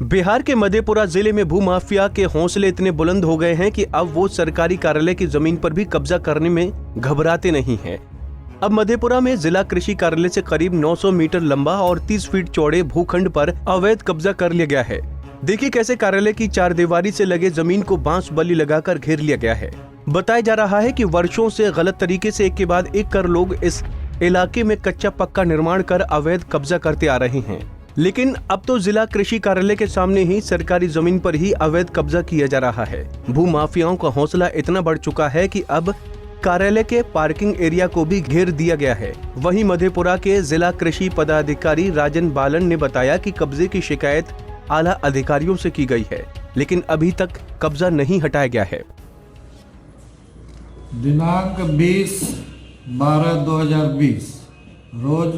बिहार के मधेपुरा जिले में भूमाफिया के हौसले इतने बुलंद हो गए हैं कि अब वो सरकारी कार्यालय की जमीन पर भी कब्जा करने में घबराते नहीं हैं। अब मधेपुरा में जिला कृषि कार्यालय से करीब 900 मीटर लंबा और 30 फीट चौड़े भूखंड पर अवैध कब्जा कर लिया गया है। देखिए कैसे कार्यालय की चारदीवारी से लगे जमीन को बांस बल्ली लगाकर घेर लिया गया है। बताया जा रहा है कि वर्षों से गलत तरीके से एक के बाद एक कर लोग इस इलाके में कच्चा पक्का निर्माण कर अवैध कब्जा करते आ रहे हैं, लेकिन अब तो जिला कृषि कार्यालय के सामने ही सरकारी जमीन पर ही अवैध कब्जा किया जा रहा है। भूमाफियाओं का हौसला इतना बढ़ चुका है कि अब कार्यालय के पार्किंग एरिया को भी घेर दिया गया है। वहीं मधेपुरा के जिला कृषि पदाधिकारी राजन बालन ने बताया कि कब्जे की शिकायत आला अधिकारियों से की गई है, लेकिन अभी तक कब्जा नहीं हटाया गया है। दिनांक 20/12/2020 रोज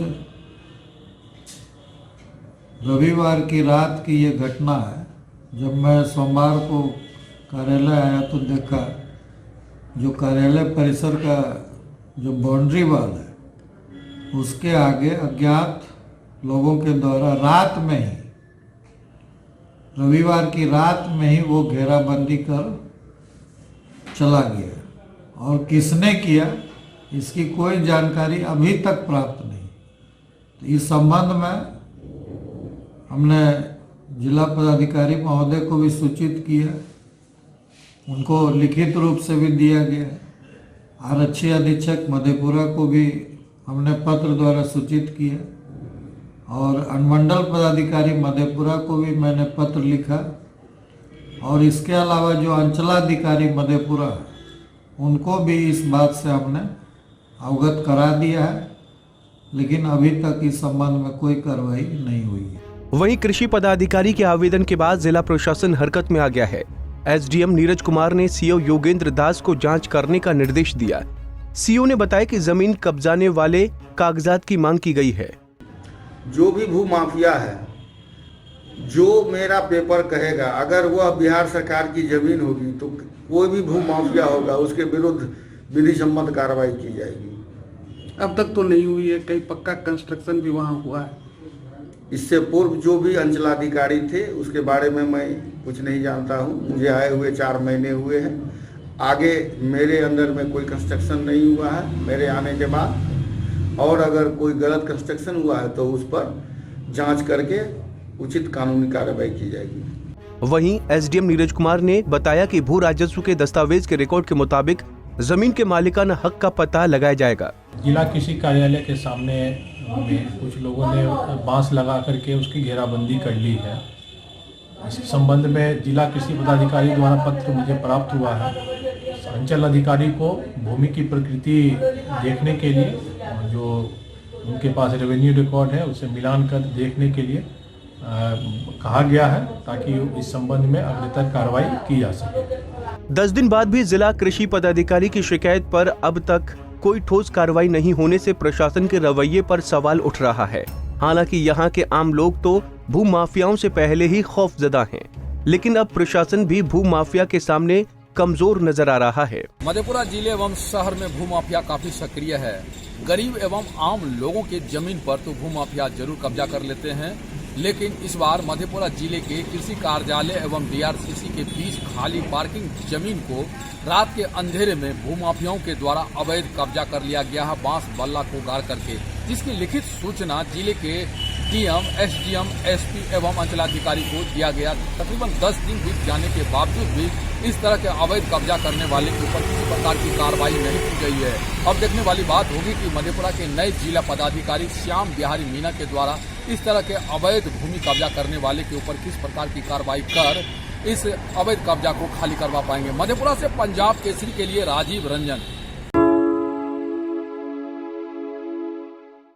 रविवार की रात की ये घटना है। जब मैं सोमवार को कार्यालय आया तो देखा जो कार्यालय परिसर का जो बाउंड्री वॉल है उसके आगे अज्ञात लोगों के द्वारा रात में ही, रविवार की रात में ही वो घेराबंदी कर चला गया और किसने किया इसकी कोई जानकारी अभी तक प्राप्त नहीं। तो इस संबंध में हमने जिला पदाधिकारी महोदय को भी सूचित किया, उनको लिखित रूप से भी दिया गया। आरक्षी अधीक्षक मधेपुरा को भी हमने पत्र द्वारा सूचित किया और अनुमंडल पदाधिकारी मधेपुरा को भी मैंने पत्र लिखा और इसके अलावा जो अंचलाधिकारी मधेपुरा उनको भी इस बात से हमने अवगत करा दिया है, लेकिन अभी तक इस संबंध में कोई कार्रवाई नहीं हुई है। वहीं कृषि पदाधिकारी के आवेदन के बाद जिला प्रशासन हरकत में आ गया है। एसडीएम नीरज कुमार ने सीओ योगेंद्र दास को जांच करने का निर्देश दिया। सीओ ने बताया कि जमीन कब्जाने वाले कागजात की मांग की गई है। जो भी भू माफिया है, जो मेरा पेपर कहेगा, अगर वह बिहार सरकार की जमीन होगी तो कोई भी भू माफिया होगा उसके विरुद्ध विधि सम्मत कार्रवाई की जाएगी। अब तक तो नहीं हुई है, कहीं पक्का कंस्ट्रक्शन भी वहाँ हुआ है। इससे पूर्व जो भी अंचलाधिकारी थे उसके बारे में मैं कुछ नहीं जानता हूँ। मुझे आए हुए 4 महीने हुए हैं। आगे मेरे अंदर में कोई कंस्ट्रक्शन नहीं हुआ है मेरे आने के बाद, और अगर कोई गलत कंस्ट्रक्शन हुआ है तो उस पर जांच करके उचित कानूनी कार्रवाई की जाएगी। वहीं एसडीएम नीरज कुमार ने बताया कि भू राजस्व के दस्तावेज के रिकॉर्ड के मुताबिक जमीन के मालिकाना हक का पता लगाया जाएगा। जिला कृषि कार्यालय के सामने में कुछ लोगों ने बांस लगा करके उसकी घेराबंदी कर ली है। इस संबंध में जिला कृषि पदाधिकारी द्वारा पत्र मुझे प्राप्त हुआ है। अंचल अधिकारी को भूमि की प्रकृति देखने के लिए, जो उनके पास रेवेन्यू रिकॉर्ड है उससे मिलान कर देखने के लिए कहा गया है, ताकि इस संबंध में अगले तक कार्रवाई की जा सके। 10 दिन बाद भी जिला कृषि पदाधिकारी की शिकायत पर अब तक कोई ठोस कार्रवाई नहीं होने से प्रशासन के रवैये पर सवाल उठ रहा है। हालांकि यहाँ के आम लोग तो भू माफियाओं से पहले ही खौफजदा हैं, लेकिन अब प्रशासन भी भू माफिया के सामने कमजोर नजर आ रहा है। मधेपुरा जिले एवं शहर में भू माफिया काफी सक्रिय है। गरीब एवं आम लोगों के जमीन पर तो भू माफिया जरूर कब्जा कर लेते हैं, लेकिन इस बार मधेपुरा जिले के कृषि कार्यालय एवं डीआरसीसी के बीच खाली पार्किंग जमीन को रात के अंधेरे में भूमाफियाओं के द्वारा अवैध कब्जा कर लिया गया है, बांस बल्ला को गाड़ करके, जिसकी लिखित सूचना जिले के डीएम, एसडीएम, एसपी एवं अंचलाधिकारी को दिया गया। तकरीबन 10 दिन बीत जाने के बावजूद भी इस तरह के अवैध कब्जा करने वाले के ऊपर किसी प्रकार की कार्रवाई नहीं की गई है। अब देखने वाली बात होगी कि मधेपुरा के नए जिला पदाधिकारी श्याम बिहारी मीणा के द्वारा इस तरह के अवैध भूमि कब्जा करने वाले के ऊपर किस प्रकार की कार्रवाई कर इस अवैध कब्जा को खाली करवा पाएंगे। मधेपुरा से पंजाब केसरी के लिए राजीव रंजन।